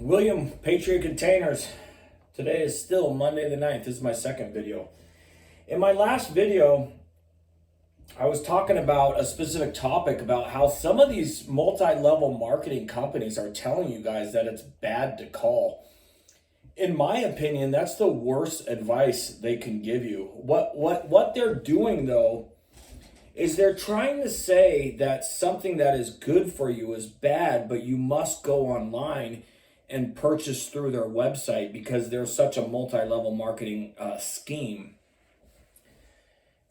William, Patriot Containers. Today is still Monday the 9th. This is my second video. In my last video, I was talking about a specific topic about how some of these multi-level marketing companies are telling you guys that it's bad to call. In my opinion, that's the worst advice they can give you. What they're doing though is they're trying to say that something that is good for you is bad, but you must go online and purchase through their website because they're such a multi-level marketing scheme.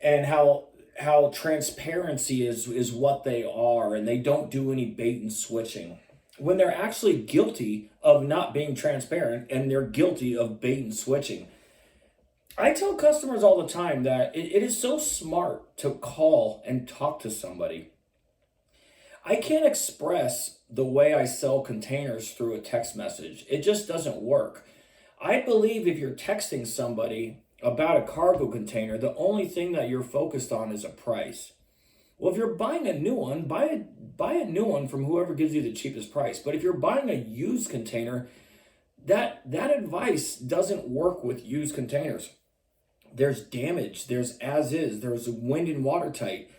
And how transparency is what they are, and they don't do any bait and switching, when they're actually guilty of not being transparent, and they're guilty of bait and switching. I tell customers all the time that it is so smart to call and talk to somebody. I can't express the way I sell containers through a text message. It just doesn't work. I believe if you're texting somebody about a cargo container, the only thing that you're focused on is a price. Well, if you're buying a new one, buy a new one from whoever gives you the cheapest price. But if you're buying a used container, that advice doesn't work with used containers. There's damage, there's as is, there's wind and watertight.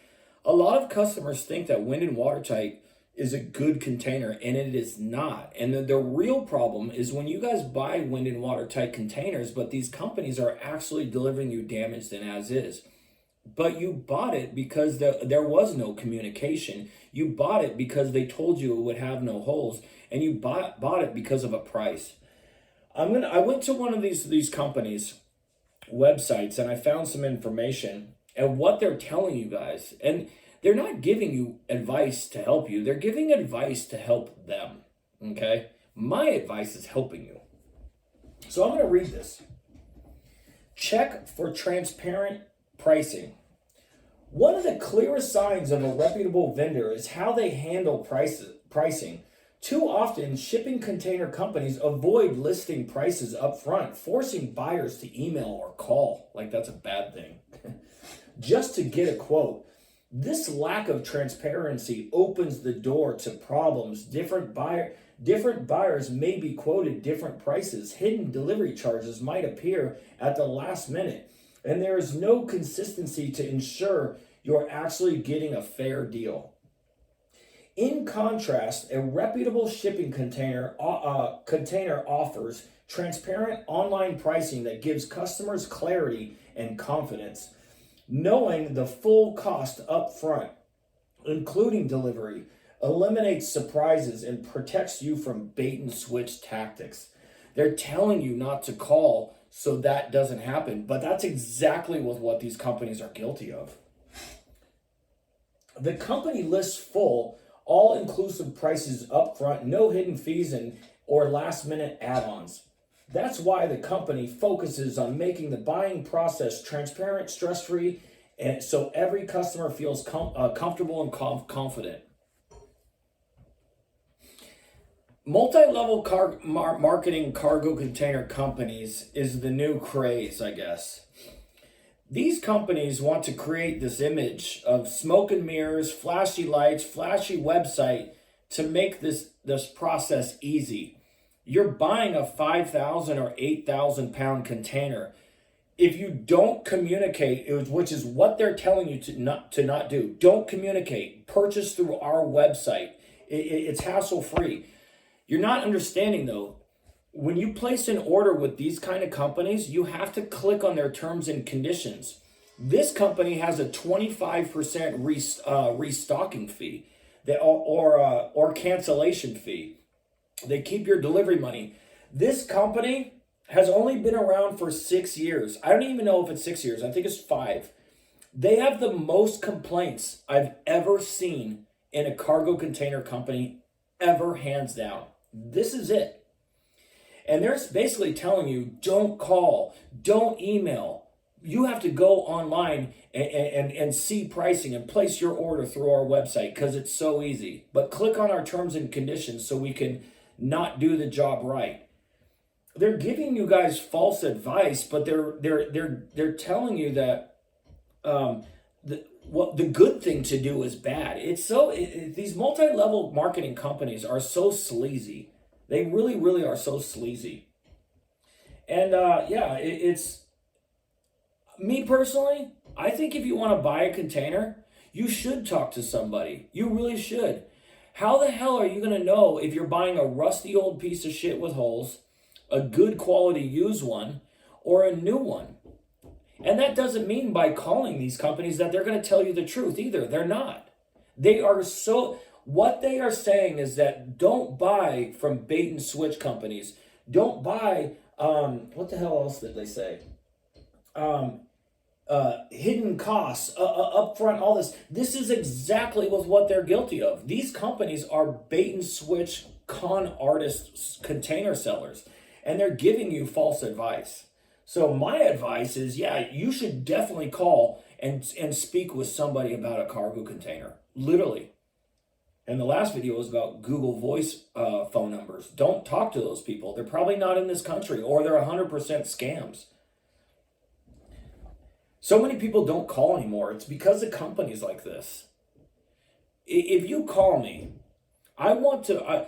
A lot of customers think that wind and watertight is a good container, and it is not. And the real problem is when you guys buy wind and watertight containers, but these companies are actually delivering you damaged and as is. But you bought it because there was no communication. You bought it because they told you it would have no holes, and you bought it because of a price. I went to one of these companies' websites, and I found some information and what they're telling you guys. And they're not giving you advice to help you. They're giving advice to help them, okay? My advice is helping you. So I'm going to read this. Check for transparent pricing. One of the clearest signs of a reputable vendor is how they handle pricing. Too often, shipping container companies avoid listing prices up front, forcing buyers to email or call, like that's a bad thing, just to get a quote. This lack of transparency opens the door to problems. Different buyers may be quoted different prices. Hidden delivery charges might appear at the last minute, and there is no consistency to ensure you're actually getting a fair deal. In contrast, a reputable shipping container offers transparent online pricing that gives customers clarity and confidence. Knowing the full cost up front, including delivery, eliminates surprises and protects you from bait and switch tactics. They're telling you not to call so that doesn't happen, but that's exactly what these companies are guilty of. The company lists full, all-inclusive prices up front, no hidden fees or last-minute add-ons. That's why the company focuses on making the buying process transparent, stress-free, and so every customer feels comfortable and confident. Multi-level marketing cargo container companies is the new craze, I guess. These companies want to create this image of smoke and mirrors, flashy lights, flashy website to make this process easy. You're buying a 5,000 or 8,000 pound container. If you don't communicate, which is what they're telling you to not do, don't communicate. Purchase through our website. It's hassle free. You're not understanding though. When you place an order with these kind of companies, you have to click on their terms and conditions. This company has a 25% restocking fee or cancellation fee. They keep your delivery money. This company has only been around for 6 years. I don't even know if it's 6 years. I think it's 5. They have the most complaints I've ever seen in a cargo container company ever, hands down. This is it. And they're basically telling you, don't call, don't email. You have to go online and see pricing and place your order through our website because it's so easy. But click on our terms and conditions so we can not do the job right. They're giving you guys false advice, but they're telling you that the good thing to do is bad. These multi-level marketing companies are so sleazy. They really, really are so sleazy. And yeah, it's me personally. I think if you want to buy a container, you should talk to somebody. You really should. How the hell are you going to know if you're buying a rusty old piece of shit with holes, a good quality used one, or a new one? And that doesn't mean by calling these companies that they're going to tell you the truth either. They're not. They are so, what they are saying is that don't buy from bait and switch companies. Don't buy, what the hell else did they say? Hidden costs, upfront, all this. This is exactly what they're guilty of. These companies are bait and switch con artist container sellers, and they're giving you false advice. So my advice is, yeah, you should definitely call and speak with somebody about a cargo container, literally. And the last video was about Google Voice phone numbers. Don't talk to those people. They're probably not in this country, or they're 100% scams. So many people don't call anymore. It's because of companies like this. If you call me, I want to,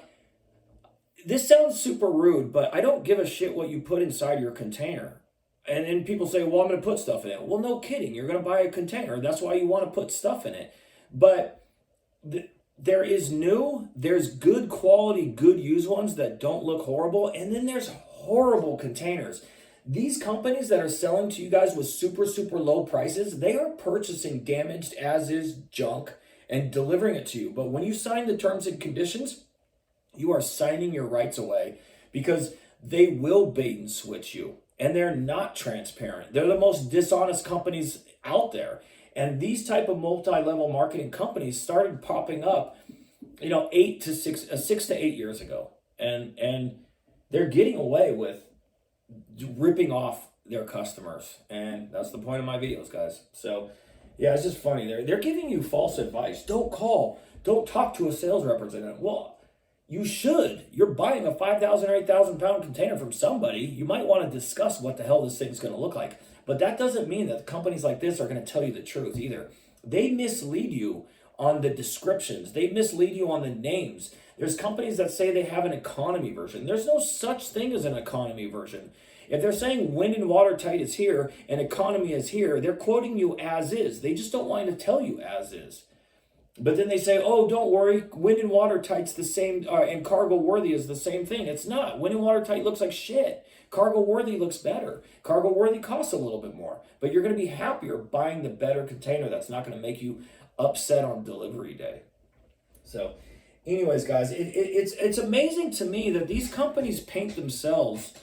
this sounds super rude, but I don't give a shit what you put inside your container. And then people say, well, I'm going to put stuff in it. Well, no kidding. You're going to buy a container. That's why you want to put stuff in it. But there's good quality, good used ones that don't look horrible. And then there's horrible containers. These companies that are selling to you guys with super, super low prices, they are purchasing damaged as is junk and delivering it to you. But when you sign the terms and conditions, you are signing your rights away, because they will bait and switch you, and they're not transparent. They're the most dishonest companies out there. And these type of multi-level marketing companies started popping up, 6 to 8 years ago. And they're getting away with ripping off their customers. And that's the point of my videos, guys. So yeah, it's just funny. They're giving you false advice. Don't call. Don't talk to a sales representative. Well, you should. You're buying a 5,000 or 8,000 pound container from somebody. You might want to discuss what the hell this thing's going to look like. But that doesn't mean that companies like this are going to tell you the truth either. They mislead you on the descriptions. They mislead you on the names. There's companies that say they have an economy version. There's no such thing as an economy version. If they're saying wind and watertight is here and economy is here, they're quoting you as is. They just don't want to tell you as is. But then they say, oh, don't worry, wind and watertight's the same, and cargo worthy is the same thing. It's not. Wind and watertight looks like shit. Cargo worthy looks better. Cargo worthy costs a little bit more. But you're going to be happier buying the better container that's not going to make you upset on delivery day. So anyways, guys, it's amazing to me that these companies paint themselves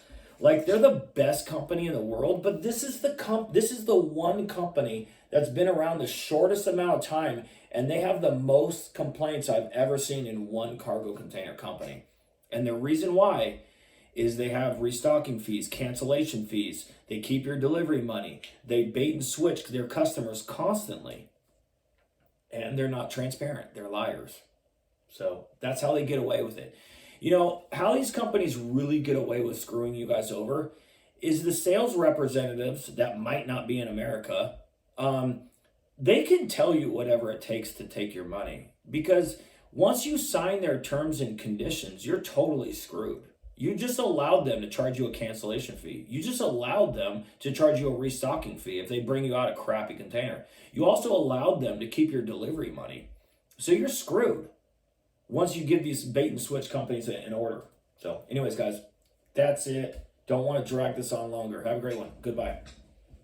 like they're the best company in the world, but this is the one company that's been around the shortest amount of time, and they have the most complaints I've ever seen in one cargo container company. And the reason why is they have restocking fees, cancellation fees, they keep your delivery money, they bait and switch their customers constantly, and they're not transparent. They're liars. So that's how they get away with it. How these companies really get away with screwing you guys over is the sales representatives that might not be in America. They can tell you whatever it takes to take your money, because once you sign their terms and conditions, you're totally screwed. You just allowed them to charge you a cancellation fee. You just allowed them to charge you a restocking fee if they bring you out a crappy container. You also allowed them to keep your delivery money. So you're screwed once you give these bait and switch companies an order. So anyways, guys, that's it. Don't want to drag this on longer. Have a great one. Goodbye.